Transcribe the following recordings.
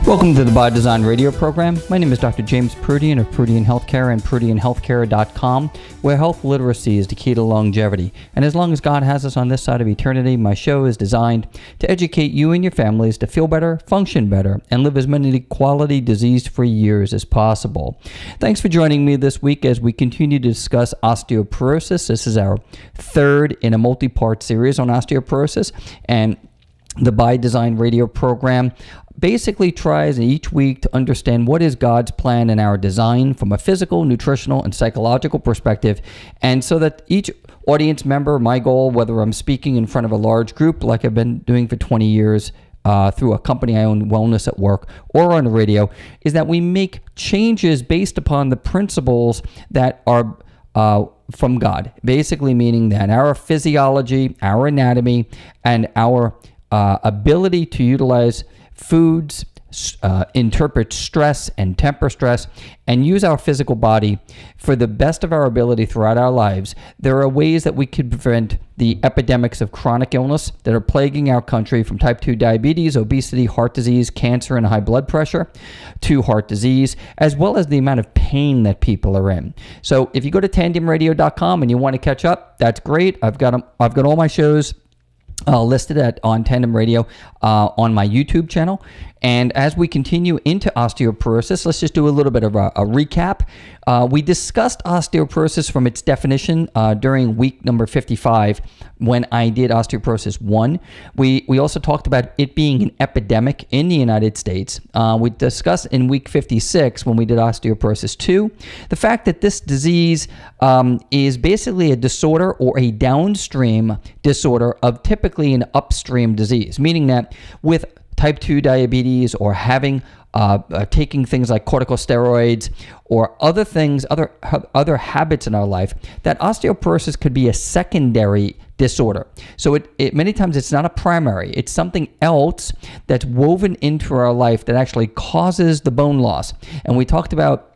Welcome to the By Design radio program. My name is Dr. James Proodian of Proodian Healthcare and ProodianHealthcare.com, where health literacy is the key to longevity. And as long as God has us on this side of eternity, my show is designed to educate you and your families to feel better, function better, and live as many quality disease-free years as possible. Thanks for joining me this week as we continue to discuss osteoporosis. This is our third in a multi-part series on osteoporosis, and the By Design radio program basically tries each week to understand what is God's plan in our design from a physical, nutritional, and psychological perspective. And so that each audience member, my goal, whether I'm speaking in front of a large group like I've been doing for 20 years through a company I own, Wellness at Work, or on the radio, is that we make changes based upon the principles that are from God. Basically meaning that our physiology, our anatomy, and our ability to utilize foods, interpret stress and temper stress, and use our physical body for the best of our ability throughout our lives. There are ways that we could prevent the epidemics of chronic illness that are plaguing our country, from type 2 diabetes, obesity, heart disease, cancer, and high blood pressure, to heart disease, as well as the amount of pain that people are in. So if you go to tandemradio.com and you want to catch up, that's great. I've got all my shows listed on Tandem Radio on my YouTube channel. And as we continue into osteoporosis, let's just do a little bit of a recap. We discussed osteoporosis from its definition during week number 55 when I did Osteoporosis 1. We also talked about it being an epidemic in the United States. We discussed in week 56 when we did Osteoporosis 2 the fact that this disease is basically a disorder or a downstream disorder of typically an upstream disease, meaning that with type 2 diabetes or having taking things like corticosteroids or other things, other habits in our life, that osteoporosis could be a secondary disorder. So it many times it's not a primary. It's something else that's woven into our life that actually causes the bone loss. And we talked about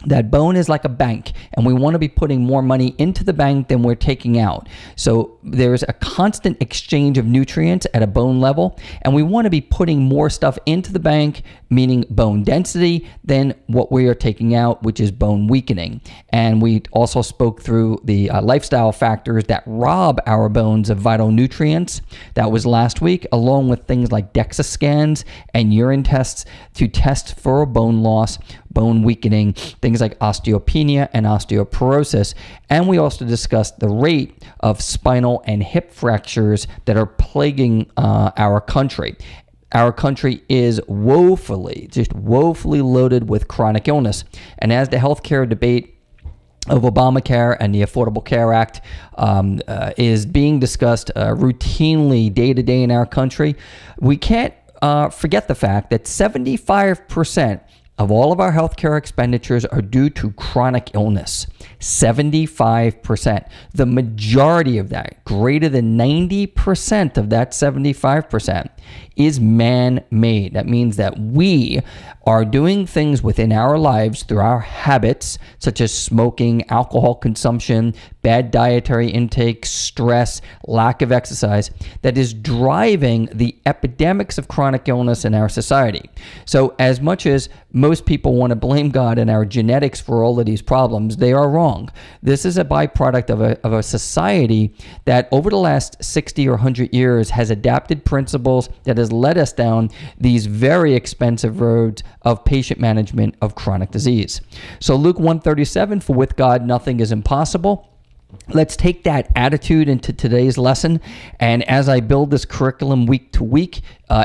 that bone is like a bank, and we want to be putting more money into the bank than we're taking out. So there's a constant exchange of nutrients at a bone level, and we want to be putting more stuff into the bank, meaning bone density, than what we are taking out, which is bone weakening. And we also spoke through the lifestyle factors that rob our bones of vital nutrients. That was last week, along with things like DEXA scans and urine tests to test for bone loss, bone weakening, things like osteopenia and osteoporosis. And we also discussed the rate of spinal and hip fractures that are plaguing our country. Our country is woefully loaded with chronic illness. And as the healthcare debate of Obamacare and the Affordable Care Act is being discussed routinely day to day in our country, we can't forget the fact that 75% of all of our healthcare expenditures are due to chronic illness. 75%. The majority of that, greater than 90% of that 75%, is man-made. That means that we are doing things within our lives through our habits, such as smoking, alcohol consumption, bad dietary intake, stress, lack of exercise, that is driving the epidemics of chronic illness in our society. So as much as most people want to blame God and our genetics for all of these problems, they are wrong. This is a byproduct of a society that over the last 60 or 100 years has adapted principles that has led us down these very expensive roads of patient management of chronic disease. So Luke 1:37, for with God nothing is impossible. Let's take that attitude into today's lesson. And as I build this curriculum week to week,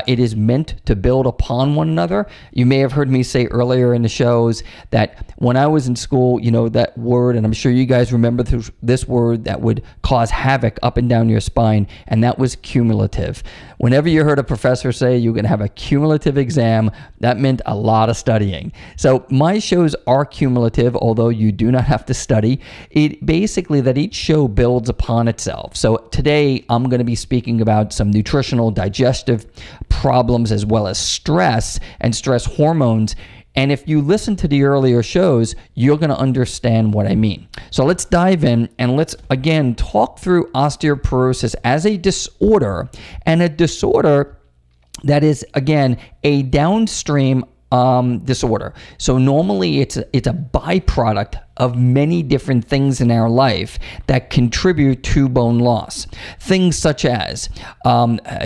it is meant to build upon one another. You may have heard me say earlier in the shows that when I was in school, that word, and I'm sure you guys remember this word that would cause havoc up and down your spine, and that was cumulative. Whenever you heard a professor say you're going to have a cumulative exam, that meant a lot of studying. So my shows are cumulative, although you do not have to study. It basically that each show builds upon itself. So today I'm going to be speaking about some nutritional, digestive problems, as well as stress and stress hormones. And if you listen to the earlier shows, you're going to understand what I mean. So let's dive in and let's again talk through osteoporosis as a disorder, and a disorder that is, again, a downstream disorder. So normally it's a byproduct of many different things in our life that contribute to bone loss. Things such as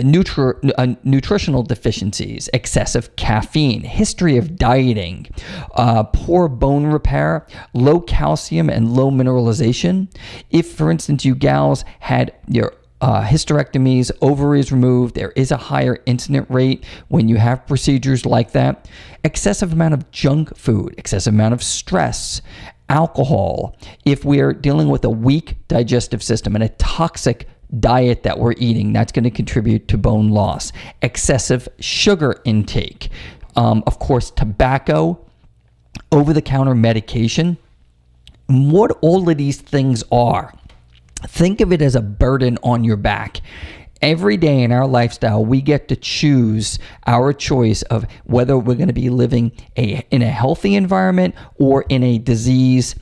nutritional deficiencies, excessive caffeine, history of dieting, poor bone repair, low calcium and low mineralization. If, for instance, you gals had your hysterectomies, ovaries removed, there is a higher incident rate when you have procedures like that. Excessive amount of junk food, excessive amount of stress, alcohol. If we're dealing with a weak digestive system and a toxic diet that we're eating, that's going to contribute to bone loss. Excessive sugar intake. Of course, tobacco, over-the-counter medication. What all of these things are, think of it as a burden on your back. Every day in our lifestyle, we get to choose our choice of whether we're going to be living in a healthy environment or in a disease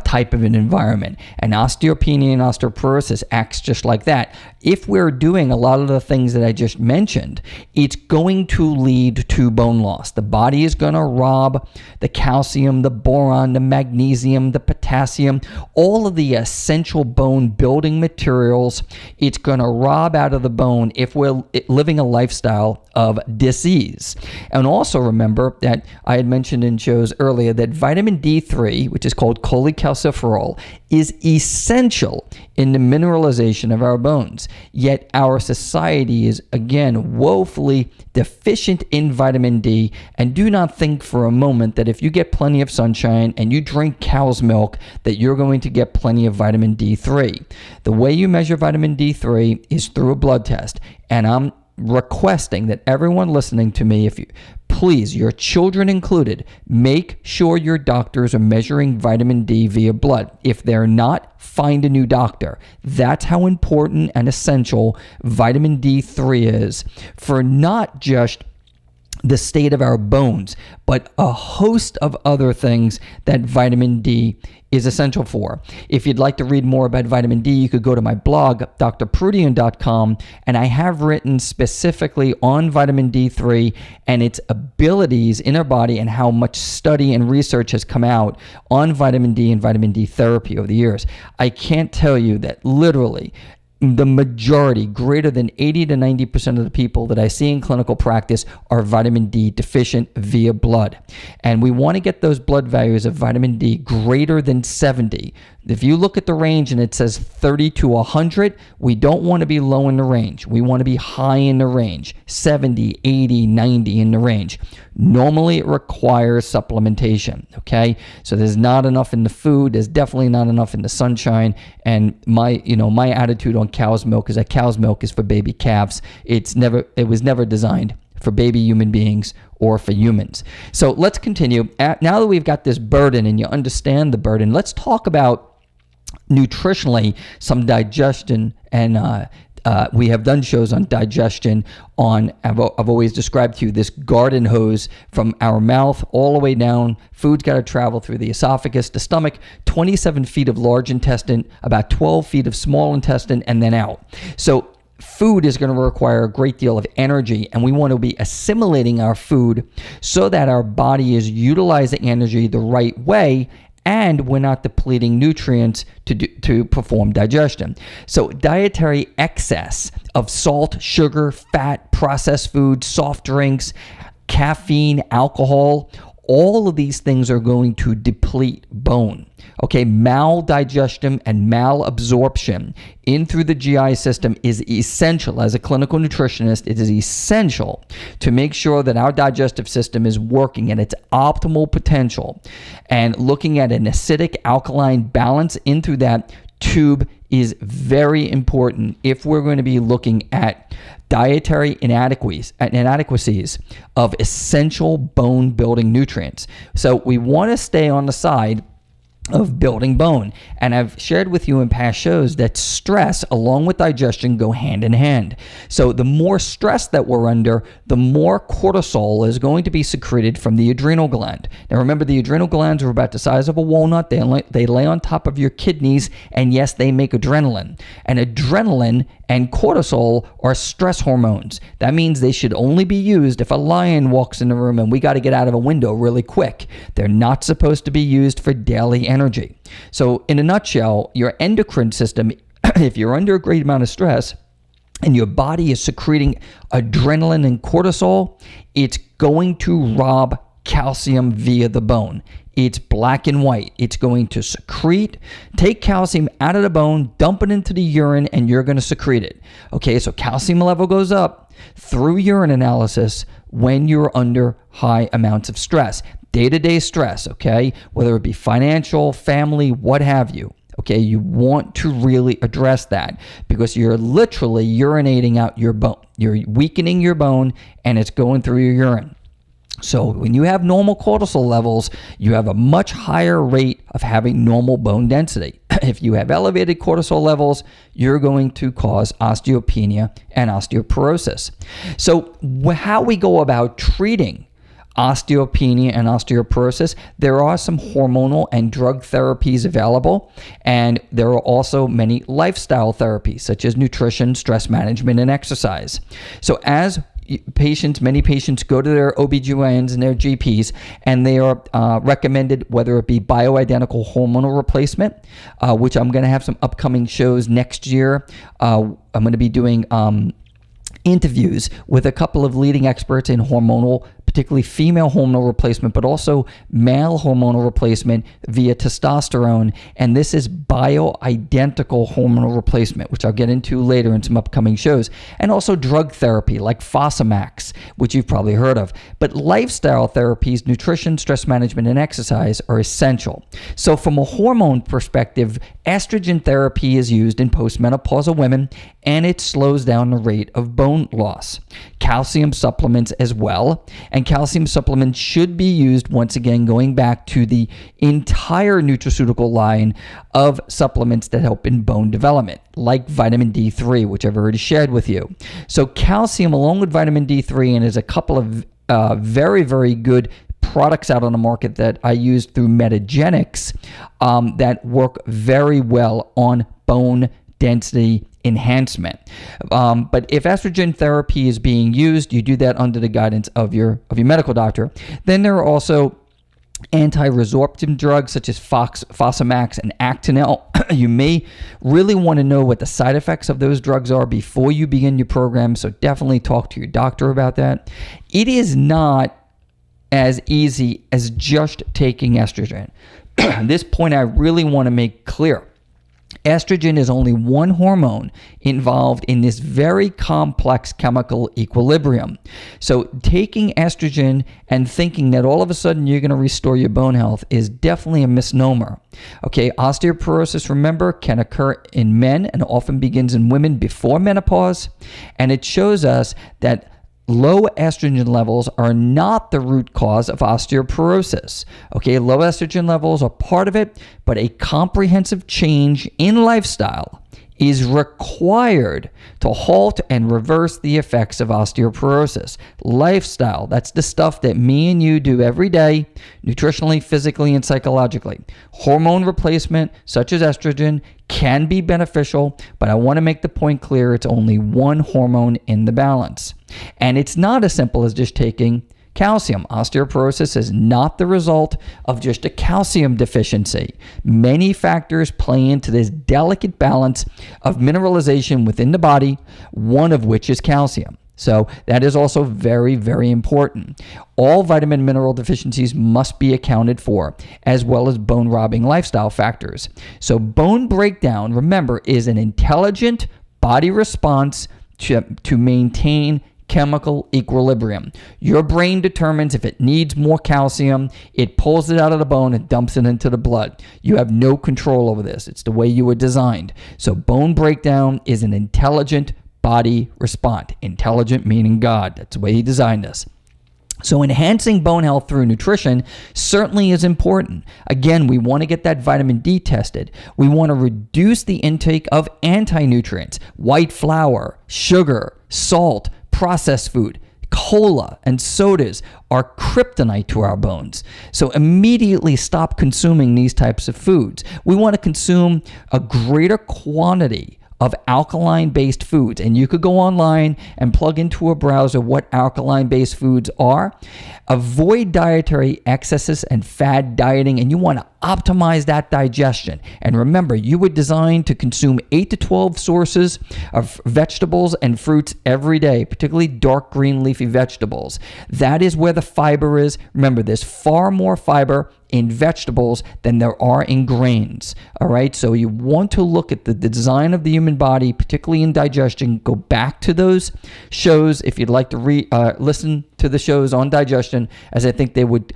type of an environment. And osteopenia and osteoporosis acts just like that. If we're doing a lot of the things that I just mentioned, it's going to lead to bone loss. The body is going to rob the calcium, the boron, the magnesium, the potassium, all of the essential bone building materials. It's going to rob out of the bone if we're living a lifestyle of disease. And also remember that I had mentioned in shows earlier that vitamin D3, which is called cholecalciferol, is essential in the mineralization of our bones. Yet our society is, again, woefully deficient in vitamin D. And do not think for a moment that if you get plenty of sunshine and you drink cow's milk, that you're going to get plenty of vitamin D3. The way you measure vitamin D3 is through a blood test. And I'm requesting that everyone listening to me, if you please, your children included, make sure your doctors are measuring vitamin D via blood. If they're not, find a new doctor. That's how important and essential vitamin D3 is for not just the state of our bones, but a host of other things that vitamin D is essential for. If you'd like to read more about vitamin D, you could go to my blog, drproodian.com, and I have written specifically on vitamin D3 and its abilities in our body and how much study and research has come out on vitamin D and vitamin D therapy over the years. I can't tell you that literally the majority, greater than 80 to 90% of the people that I see in clinical practice are vitamin D deficient via blood. And we want to get those blood values of vitamin D greater than 70. If you look at the range and it says 30 to 100, we don't want to be low in the range. We want to be high in the range, 70, 80, 90 in the range. Normally, it requires supplementation, okay? So there's not enough in the food. There's definitely not enough in the sunshine. And my attitude on cow's milk is that cow's milk is for baby calves. It was never designed for baby human beings or for humans. So let's continue. Now that we've got this burden and you understand the burden, let's talk about nutritionally some digestion. And we have done shows on digestion on, I've always described to you this garden hose from our mouth all the way down. Food's got to travel through the esophagus, the stomach, 27 feet of large intestine, about 12 feet of small intestine, and then out. So food is going to require a great deal of energy, and we want to be assimilating our food so that our body is utilizing energy the right way and we're not depleting nutrients to perform digestion. So dietary excess of salt, sugar, fat, processed foods, soft drinks, caffeine, alcohol, all of these things are going to deplete bone. Okay, maldigestion and malabsorption in through the GI system is essential. As a clinical nutritionist, it is essential to make sure that our digestive system is working at its optimal potential. And looking at an acidic alkaline balance in through that tube is very important if we're going to be looking at dietary inadequacies of essential bone building nutrients. So we want to stay on the side of building bone. And I've shared with you in past shows that stress along with digestion go hand in hand. So the more stress that we're under, the more cortisol is going to be secreted from the adrenal gland. Now remember, the adrenal glands are about the size of a walnut. They lay on top of your kidneys, and yes, they make adrenaline. And adrenaline and cortisol are stress hormones. That means they should only be used if a lion walks in the room and we got to get out of a window really quick. They're not supposed to be used for daily energy. So in a nutshell, your endocrine system, if you're under a great amount of stress and your body is secreting adrenaline and cortisol, it's going to rob calcium via the bone. It's black and white. It's going to take calcium out of the bone, dump it into the urine, and you're going to secrete it. Okay, so calcium level goes up through urine analysis when you're under high amounts of stress. Day-to-day stress, okay, whether it be financial, family, what have you. Okay, you want to really address that because you're literally urinating out your bone. You're weakening your bone, and it's going through your urine. So when you have normal cortisol levels, you have a much higher rate of having normal bone density. If you have elevated cortisol levels, you're going to cause osteopenia and osteoporosis. So how we go about treating osteopenia and osteoporosis, there are some hormonal and drug therapies available, and there are also many lifestyle therapies such as nutrition, stress management, and exercise. So as many patients go to their OBGYNs and their GPs, and they are recommended whether it be bioidentical hormonal replacement, which I'm going to have some upcoming shows next year. I'm going to be doing interviews with a couple of leading experts in hormonal, particularly female hormonal replacement, but also male hormonal replacement via testosterone. And this is bioidentical hormonal replacement, which I'll get into later in some upcoming shows. And also drug therapy like Fosamax, which you've probably heard of. But lifestyle therapies, nutrition, stress management, and exercise are essential. So from a hormone perspective, estrogen therapy is used in postmenopausal women, and it slows down the rate of bone loss. Calcium supplements as well, and calcium supplements should be used, once again, going back to the entire nutraceutical line of supplements that help in bone development, like vitamin D3, which I've already shared with you. So calcium along with vitamin D3, and there's a couple of very, very good products out on the market that I use through Metagenics that work very well on bone density enhancement. But if estrogen therapy is being used, you do that under the guidance of your medical doctor. Then there are also anti-resorptive drugs such as Fosamax and Actonel. You may really want to know what the side effects of those drugs are before you begin your program, so definitely talk to your doctor about that. It is not as easy as just taking estrogen. This point I really want to make clear. Estrogen is only one hormone involved in this very complex chemical equilibrium. So taking estrogen and thinking that all of a sudden you're going to restore your bone health is definitely a misnomer. Okay, osteoporosis, remember, can occur in men and often begins in women before menopause. And it shows us that low estrogen levels are not the root cause of osteoporosis. Okay, low estrogen levels are part of it, but a comprehensive change in lifestyle is required to halt and reverse the effects of osteoporosis. Lifestyle, that's the stuff that me and you do every day, nutritionally, physically, and psychologically. Hormone replacement, such as estrogen, can be beneficial, but I want to make the point clear, it's only one hormone in the balance. And it's not as simple as just taking calcium. Osteoporosis is not the result of just a calcium deficiency. Many factors play into this delicate balance of mineralization within the body, one of which is calcium. So that is also very, very important. All vitamin mineral deficiencies must be accounted for, as well as bone-robbing lifestyle factors. So bone breakdown, remember, is an intelligent body response to maintain chemical equilibrium. Your brain determines if it needs more calcium, it pulls it out of the bone and dumps it into the blood. You have no control over this. It's the way you were designed. So bone breakdown is an intelligent body response. Intelligent meaning God. That's the way he designed us. So enhancing bone health through nutrition certainly is important. Again, we want to get that vitamin D tested. We want to reduce the intake of anti-nutrients, white flour, sugar, salt, processed food. Cola and sodas are kryptonite to our bones. So immediately stop consuming these types of foods. We want to consume a greater quantity of alkaline-based foods. And you could go online and plug into a browser what alkaline-based foods are. Avoid dietary excesses and fad dieting, and you want to optimize that digestion. And remember, you were designed to consume 8 to 12 sources of vegetables and fruits every day, particularly dark green leafy vegetables. That is where the fiber is. Remember, there's far more fiber in vegetables than there are in grains. All right, so you want to look at the design of the human body, particularly in digestion. Go back to those shows if you'd like to listen to the shows on digestion, as I think they would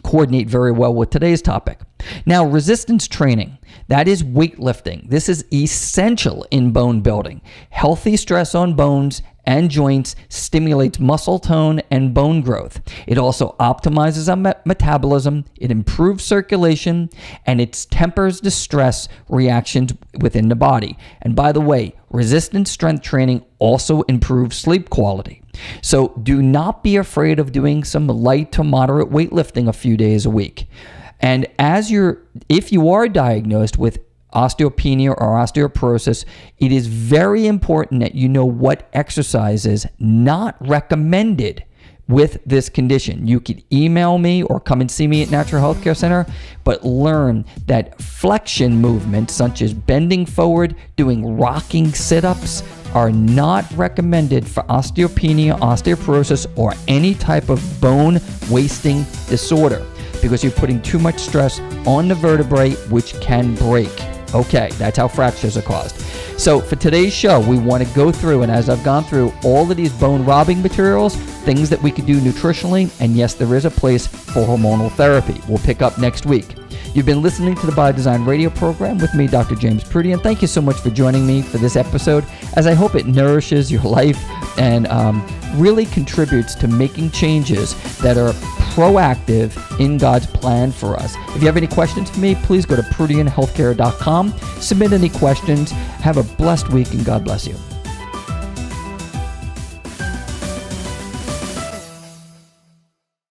coordinate very well with today's topic. Now, resistance training, that is weightlifting. This is essential in bone building. Healthy stress on bones and joints stimulates muscle tone and bone growth. It also optimizes our metabolism, it improves circulation, and it tempers the stress reactions within the body. And by the way, resistance strength training also improves sleep quality. So do not be afraid of doing some light to moderate weightlifting a few days a week. And if you are diagnosed with osteopenia or osteoporosis, it is very important that you know what exercise is not recommended with this condition. You could email me or come and see me at Natural Healthcare Center, but learn that flexion movements such as bending forward, doing rocking sit-ups are not recommended for osteopenia, osteoporosis, or any type of bone wasting disorder, because you're putting too much stress on the vertebrae, which can break. Okay, that's how fractures are caused. So for today's show, we want to go through, and as I've gone through all of these bone robbing materials, things that we could do nutritionally, and yes, there is a place for hormonal therapy. We'll pick up next week. You've been listening to the Biodesign Radio program with me, Dr. James Proodian. Thank you so much for joining me for this episode, as I hope it nourishes your life and really contributes to making changes that are proactive in God's plan for us. If you have any questions for me, please go to ProodianHealthcare.com. Submit any questions. Have a blessed week, and God bless you.